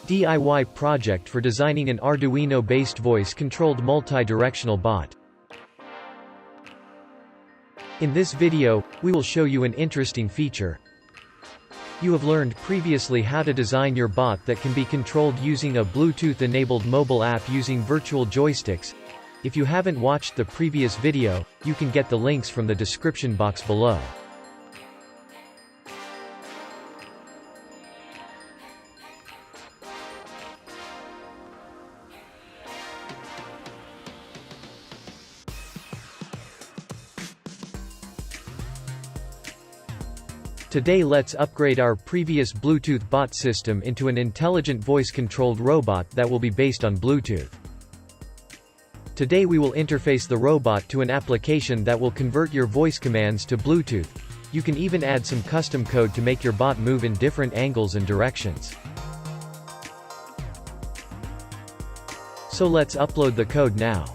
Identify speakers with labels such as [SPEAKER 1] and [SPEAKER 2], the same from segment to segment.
[SPEAKER 1] DIY project for designing an Arduino-based voice-controlled multi-directional bot. In this video, we will show you an interesting feature. You have learned previously how to design your bot that can be controlled using a Bluetooth-enabled mobile app using virtual joysticks. If you haven't watched the previous video, you can get the links from the description box below. Today let's upgrade our previous Bluetooth bot system into an intelligent voice-controlled robot that will be based on Bluetooth. Today we will interface the robot to an application that will convert your voice commands to Bluetooth. You can even add some custom code to make your bot move in different angles and directions. So let's upload the code now.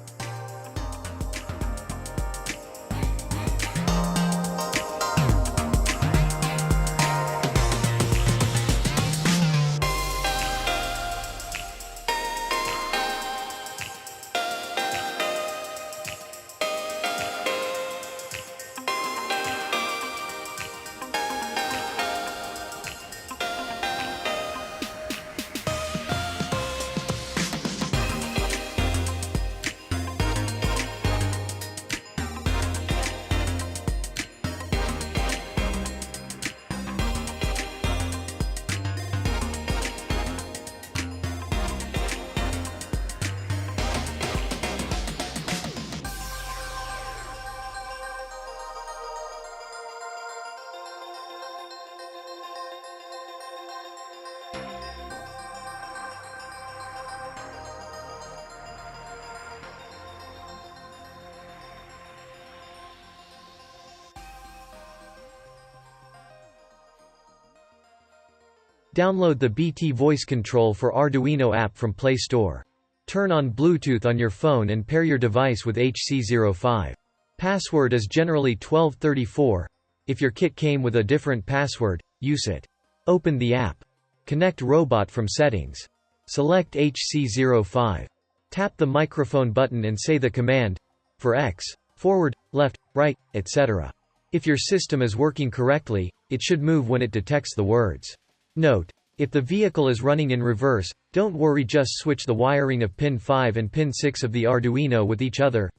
[SPEAKER 1] Download the BT Voice Control for Arduino app from Play Store. Turn on Bluetooth on your phone and pair your device with HC05. Password is generally 1234. If your kit came with a different password, use it. Open the app. Connect robot from settings. Select HC05. Tap the microphone button and say the command for X, forward, left, right, etc. If your system is working correctly, it should move when it detects the words. Note: if the vehicle is running in reverse, don't worry, just switch the wiring of pin 5 and pin 6 of the Arduino with each other.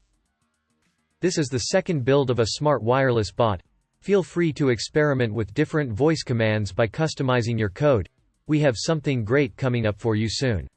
[SPEAKER 1] This is the second build of a smart wireless bot. Feel free to experiment with different voice commands by customizing your code. We have something great coming up for you soon.